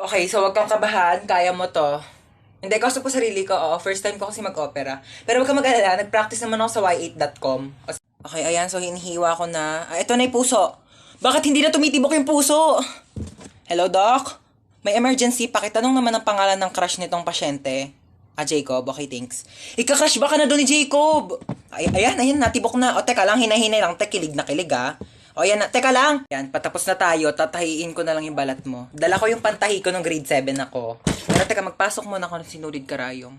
Okay, so wag kang kabahan. Kaya mo to. Hindi, kaso po sarili ko. Oo, first time ko kasi mag-opera. Pero wag kang mag-alala. Nag-practice naman ako sa y8.com. Okay, ayan. So, hinihiwa ko na. Ah, ito na yung puso. Bakit hindi na tumitibok yung puso? Hello, Doc? May emergency. Pakitanong naman ang pangalan ng crush nitong pasyente. Ah, Jacob. Okay, thanks. Ika-crush ba ka na doon ni Jacob? Ay, ayan, natibok na. O, teka lang. Hinay-hinay lang. Kilig na kilig, ah. O, yan na. Teka lang. Yan, patapos na tayo. Tatahiin ko na lang yung balat mo. Dala ko yung pantahi ko nung grade 7 ako. Pero teka, magpasok muna ako ng sinulid karayong.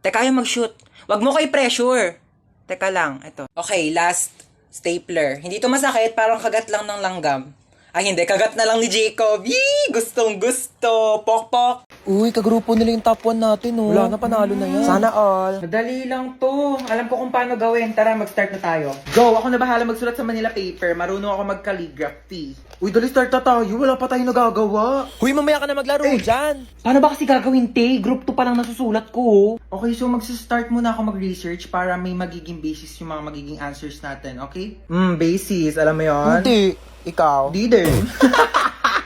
Teka, ayaw mag-shoot. Wag mo kay pressure. Teka lang, ito. Okay, last stapler. Hindi to masakit, parang kagat lang ng langgam. Ay, hindi. Kagat na lang ni Jacob. Yee! Gustong gusto. Pok-pok. Uy, kagrupo nila yung top 1 natin, oh. Wala na, panalo na yan. Sana all. Madali lang to. Alam ko kung paano gawin. Tara, mag-start na tayo. Go! Ako na bahala magsulat sa Manila paper. Marunong ako mag-calligraphy. Uy, dali start na tayo. Wala pa tayo nagagawa. Uy, mamaya ka na maglaro dyan. Paano ba kasi gagawin, te? Group 2 pa lang nasusulat ko. Okay, so mag-start muna ako mag-research para may magiging basis yung mga magiging answers natin, okay? Basis. Alam mo yon? Hindi. Ikaw? Di din.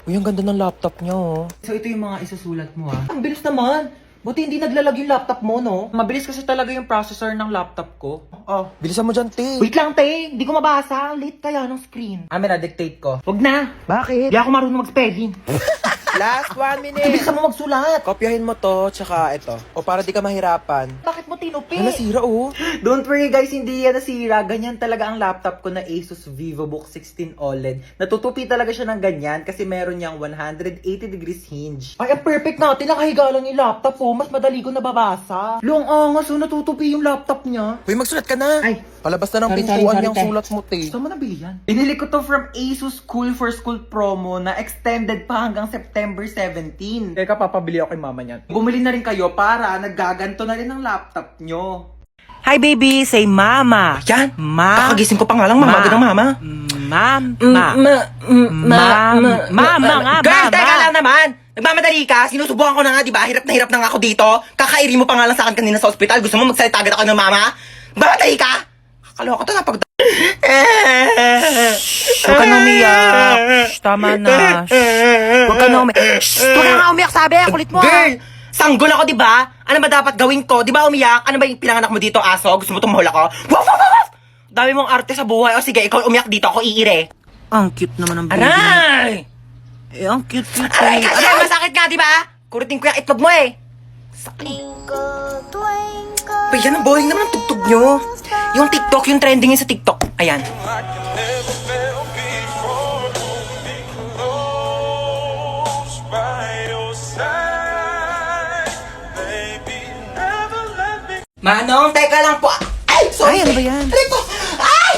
Uy, ang ganda ng laptop niya, oh. So, ito yung mga isusulat mo, ha? Ang bilis naman. Buti hindi naglalag yung laptop mo, no? Mabilis kasi talaga yung processor ng laptop ko. Oh. Bilisan mo dyan, te. Wait lang, te. Hindi ko mabasa. Late kaya ng screen. Amin na, dictate ko. Wag na. Bakit? Hindi ako marunong mag-spelling. Last 1 minute. Bilisan mo magsulat. Kopyahin mo to, tsaka ito. O para di ka mahirapan. Bakit mo tinupi? Ay, nasira, oh. Don't worry guys, hindi yan nasira. Ganyan talaga ang laptop ko na Asus VivoBook 16 OLED. Natutupi talaga siya ng ganyan kasi meron niyang 180 degrees hinge. Ay, ang perfect natin. Nakahiga lang yung laptop oh. Mas madali ko nababasa. Long angas oh, natutupi yung laptop niya. Uy, magsulat ka na. Ay. Palabas na ng Sorry, pintuan sorry, yung te. sulat mo, te. Saan mo nabili yan? Binili ko to from Asus Cool for School promo na extended pa hanggang September 17. Teka, papabili ako kay mama niyan. Bumili na rin kayo para naggaganto na rin ang laptop nyo. Hi baby, say mama. Yan! Ma. Kakagising ko pa nga lang, mama. Agad ng mama. Mama nga, Girl, mama. teka lang naman! Nagmamadali ka? Sinusubukan ko na nga, di ba? Hirap na nga ako dito. Kakairi mo pa nga lang sa akin kanina sa ospital. Gusto mo magsalita agad ako ng mama? Nagmamadali ka? Kakaloka to, napag... Huwag ka na umiyak. Shh, tama na. Shh. Huwag ka na umiyak. Shh, huwag ka nga umiyak, sabi. Kulit mo. Girl! Sanggol ako, di ba? Ano ba dapat gawin ko? Di ba umiyak? Ano ba yung pinanganak mo dito, aso? Gusto mo tumahol ako? Woof, woof, woof, woof! Dami mong arte sa buhay. O sige, ikaw umiyak dito, ako iire. Ang cute naman ng baby. Aray! Eh, ang cute. Aray, kasi masakit nga, di ba? Kurutin ko yung itlog mo eh. Pa, yan ang boring naman ang tugtog nyo. Yung TikTok, yung trending yun sa TikTok. Ayan. Manong, teka lang po. Ay, sorry. Ay, ano ba yan? Aray ko! Ay!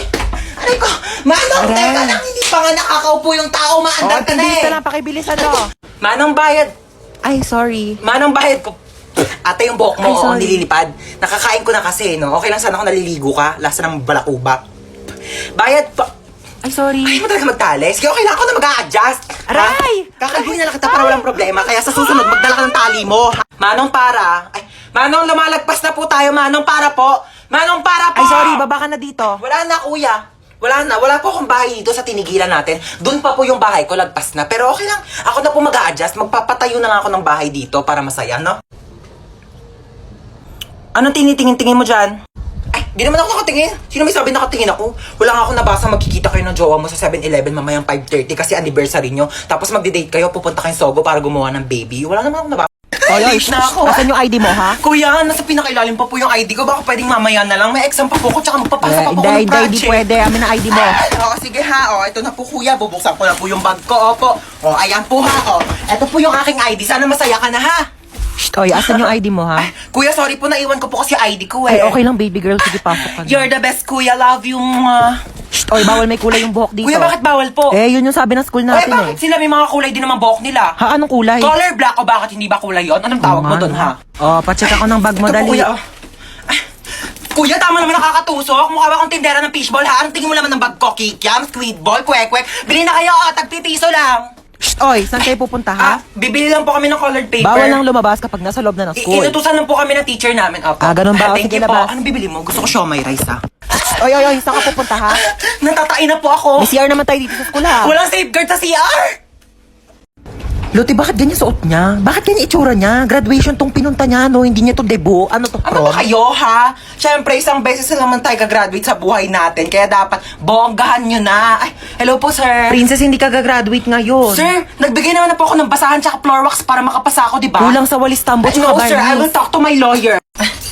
Aray ko! Manong, Aray. teka lang. Hindi pa nga nakakaupo yung tao. Maandar ka na bilis eh. na lang, pakibilisan mo. Manong bayad. Ay, sorry. Manong bayad ko. Ate, yung buhok mo, Ay, sorry. nililipad. Nakakain ko na kasi, no? Okay lang sana kung naliligo ka. Lasa ng balakubak. Bayad pa. Ay, sorry. Ay, mo talaga magtales. Kaya okay lang ako na mag-a-adjust. Aray! Kakalbuhin na lang kita para walang problema. Kaya sa susunod, magdala ka ng tali mo. Manong para. Ay, Manong, lumalagpas na po tayo. Manong para po. Manong para po. Ay, sorry. Baba ka na dito. Wala na, kuya. Wala na. Wala po akong bahay dito sa tinigilan natin. Doon pa po yung bahay ko, lagpas na. Pero okay lang. Ako na po mag-a-adjust. Magpapatayo na nga ako ng bahay dito para masaya, no? Anong tinitingin-tingin mo dyan? Ay, di naman ako nakatingin. Sino may sabi nakatingin ako? Wala nga ako nabasa magkikita kayo ng jowa mo sa 7-Eleven mamayang 5:30 kasi anniversary nyo. Tapos magdi-date kayo, pupunta kayong Sogo para gumawa ng baby. Wala naman ako nabasa. Ay, Late na ako. Asan yung ID mo, ha? Kuya, nasa pinakailalim pa po yung ID ko. Baka pwedeng mamaya na lang. May exam pa po ko, tsaka magpapasa pa po ko ng Hindi project. pwede. Amin ang ID mo. Oo, sige ha. O, ito na po kuya. Bubuksan ko na po yung bag ko. Opo. O, ayan po ha. O, ito po yung aking ID. Sana masaya ka na ha. Shh, oy, asan yung ID mo, ha? Kuya, sorry po. Naiwan ko po kasi ID ko eh. Ay, okay lang, baby girl. Sige, pasok ka na. You're the best, kuya. Love you. Shh, oy, bawal may kulay yung buhok dito. Kuya, bakit bawal po? Eh, yun yung sabi ng school Ay, natin, bakit sila may mga kulay din naman buhok nila? Ha, anong kulay? Color black o bakit hindi ba kulay yon? Anong tawag mo doon ha? Oh, pacheck ako ng bag mo, Ito po, dali. kuya. Oh. Ay, kuya, tama naman nakakatusok. Mukha ba akong tindera ng fishball ha? Anong tingin mo naman ng bag ko? Kikiam, squid ball, kwek-kwek. Bili na kayo, tagpipiso lang. Shh, oy, saan kayo pupunta, ha? Bibili lang po kami ng colored paper. Bawal lang lumabas kapag nasa loob na ng school. Inutusan lang po kami ng teacher namin. Opo. Ah, ganun ba? O, Thank sige, you po. labas. Anong bibili mo? Gusto ko siomay rice ha. Oy, saan ka pupunta, ha? Natatain na po ako. May CR naman tayo dito sa school, ha? Walang safeguard sa CR. Loti, bakit ganyan suot niya? Bakit ganyan itsura niya? Graduation tong pinunta niya, no? Hindi niya to debut. Ano to, Ano ba kayo, ha? Siyempre, isang beses na naman tayo gagraduate sa buhay natin. Kaya dapat, bonggahan nyo na. Ay, hello po, sir. Princess, hindi ka gagraduate ngayon. Sir, nagbigay naman na po ako ng basahan tsaka floor wax para makapasa ako, di ba? Kulang sa walis tambo Ay, tsaka no, sir. I will barnis. talk to my lawyer.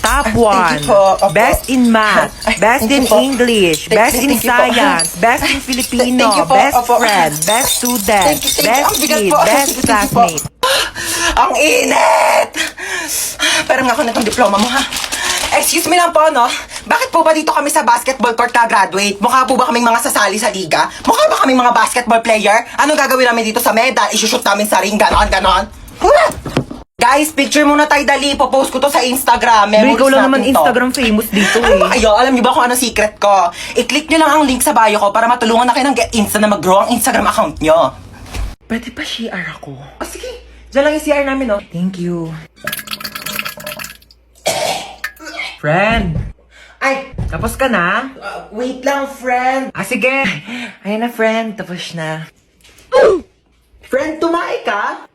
Top Thank you 1. po. Opo. Best in math. Ay, Best thank in you po. English. Best in Thank you po. science. Best in Filipino. Thank you po. Best Opo. friend. Best student. Thank you. Best Ang bigat kid. po. Best Thank you po. classmate. Ang init! Pero nga ako na itong diploma mo, ha? Excuse me lang po, no? Bakit po ba dito kami sa basketball court ka-graduate? Mukha po ba kaming mga sasali sa liga? Mukha ba kaming mga basketball player? Anong gagawin namin dito sa medal? Isushoot namin sa ring, ganon. Guys, picture muna tayo, dali. Popost ko to sa Instagram. Pero Memories ikaw lang natin naman to. Instagram famous dito Ano ba eh. kayo? Alam niyo ba kung anong secret ko? I-click niyo lang ang link sa bio ko para matulungan na kayo ng Get Insta na mag-grow ang Instagram account niyo. Pwede pa CR ako? O sige, dyan lang yung CR namin, no? Thank you. Friend. Ay, Tapos ka na? wait lang, friend. Ah, sige. Ayun na, friend. Tapos na. Friend, tumae ka?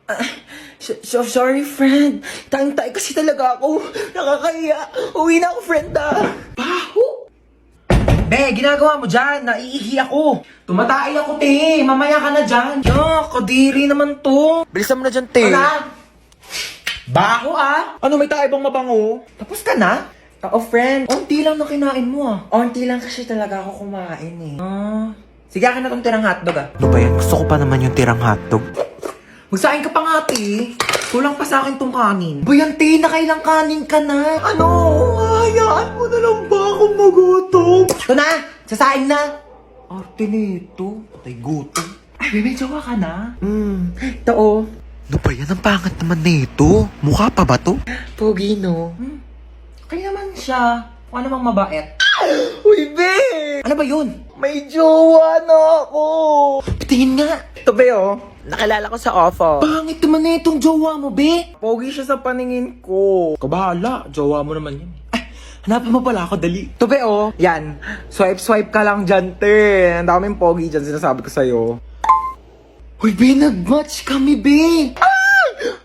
Sorry, friend. Tayong-tayo kasi talaga ako. Nakakahiya. Uwi na ako, friend, Baho? Be, ginagawa mo dyan. Naiihi ako. Tumatay ako, te. Mamaya ka na dyan. Kadiri naman to. Bilisan mo na dyan, te. Ano? Baho, ah. Ano, may tayo bang mabango? Tapos ka na? Oo, friend. Unti lang na kinain mo, ah. Unti lang kasi talaga ako kumain, eh. Sige, akin na tong tirang hotdog, ah. Ano ba yan? Gusto ko pa naman yung tirang hotdog. Magsain ka pa nga, te. Kulang pa sa akin tong kanin. Buyan, te. Nakailang kanin ka na. Ano? Hayaan mo na lang ba akong magutom? Ito na. Sasaing na. Arte nito. Patay gutom. Ay, may jowa ka na. Ito, oh. Ano ba yan? Ang pangat naman nito. Mukha pa ba to? Pogi, no? Kaya naman siya. Kung ano mang mabait. Uy, be! Ano ba yun? May jowa na ako! Tingin nga. Ito, be, oh. Nakilala ko sa ofo. Pangit naman na itong jowa mo, be. Pogi siya sa paningin ko. Kabahala, jowa mo naman yan. Hanapin mo pala ako, dali. Ito, be, oh. Yan. Swipe ka lang dyan, te. Ang daming pogi dyan, sinasabi ko sa'yo. Uy, be, nag-match kami, be.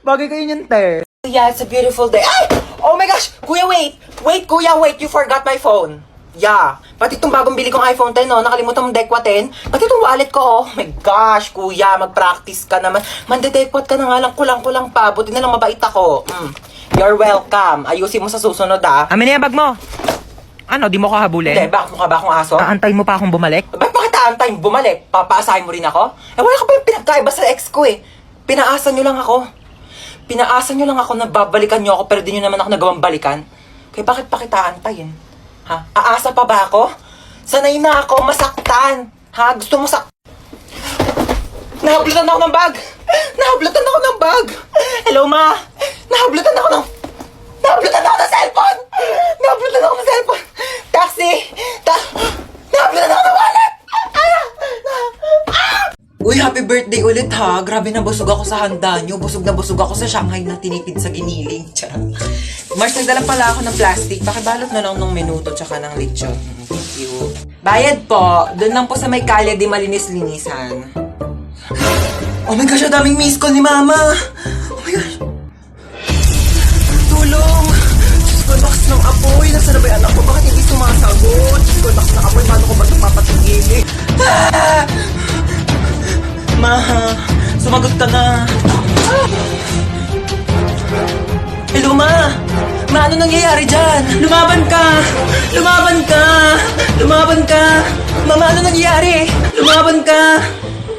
Bagay kayo niyan, te. Yeah, it's a beautiful day. Ay! Oh my gosh! Kuya, wait! Wait, kuya, wait! You forgot my phone. Yeah. Pati itong bagong bili kong iPhone 10, no? Nakalimutan mong Dekwa 10. Pati itong wallet ko, oh. My gosh, kuya, mag-practice ka naman. Mandedekwat ka na nga lang, kulang-kulang pa. Buti na lang mabait ako. You're welcome. Ayusin mo sa susunod, ah. Amin na yung bag mo. Ano, di mo ko habulin? Hindi, bakit mukha ba akong aso? Aantayin mo pa akong bumalik? Ba't bakit aantayin bumalik? Papaasahin mo rin ako? Eh, wala ka pa yung pinagkaiba sa ex ko, eh. Pinaasa nyo lang ako. Pinaasa nyo lang ako na babalikan nyo ako pero di nyo naman ako nagawang balikan. Kaya bakit pa kita aantayin? Ha? Aasa pa ba ako? Sanay na ako masaktan. Ha? Gusto mo Nahablutan ako ng bag! Nahablutan ako ng bag! Hello, ma! Nahablutan ako ng cellphone! Nahablutan ako ng cellphone! Taxi! Nahablutan ako ng wallet! Uy, happy birthday ulit ha. Grabe na busog ako sa handa nyo. Busog na busog ako sa Shanghai na tinipid sa giniling. Mars, nagdala pala ako ng plastic. Pakibalot na lang ng minuto tsaka ng lechon. Thank you. Bayad po. Doon lang po sa may kalye di malinis-linisan. Oh my gosh, ang daming miss call ni Mama. Oh my gosh. Tulong. Diyos ko, lakas ng apoy. Nasaan na ba yung anak ko? Bakit hindi sumasagot? Diyos ko, lakas ng apoy. Paano ko ba ito papatigilin? Ma, sumagot ka na. Hello, Ma. Ma, ano nangyayari dyan? Lumaban ka! Lumaban ka! Lumaban ka! Mama, ano nangyayari? Lumaban ka!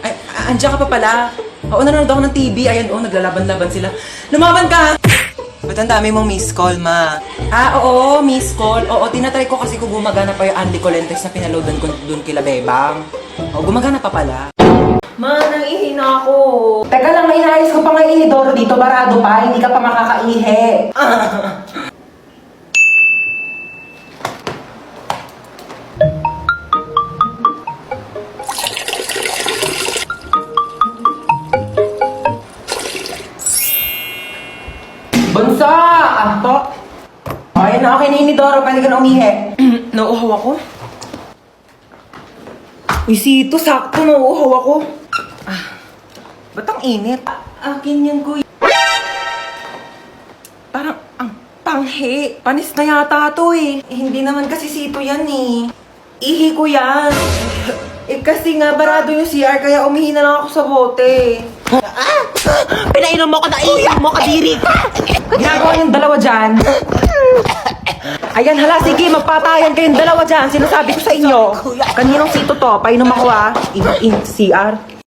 Ay, andyan ka pa pala. Oo, nanonood ako ng TV. Ayan, naglalaban-laban sila. Lumaban ka! Ba't ang dami mong miss call, Ma? Oo, miss call. Oo, tinatry ko kasi kung gumagana pa yung Andy Colentes na pinaloadan ko dun kila Bebang. Oo, gumagana pa pala. Ma, naiihi na ako. Teka lang, may inayos ko pa nga inidoro dito. Barado pa, hindi ka pa makakaihi. Bunso! Anto? Okay na, okay na inidoro. Pwede ka na umihi. Nauuhaw ako? Uy, Sito, sakto nauuhaw ako. Ba't ang init? Akin yan, kuya. Parang ang panghi. Panis na yata to eh. Hindi naman kasi sito yan eh. Ihi ko yan. Kasi nga, barado yung CR, kaya umihi na lang ako sa bote. Pinainom mo ko na iiyak mo, kadiri ka! Ginagawa yung dalawa dyan. Ayan, hala, sige, magpatayan kayong dalawa dyan. Sinasabi ko sa inyo. Kaninong sito to? Painom ako ah. In CR.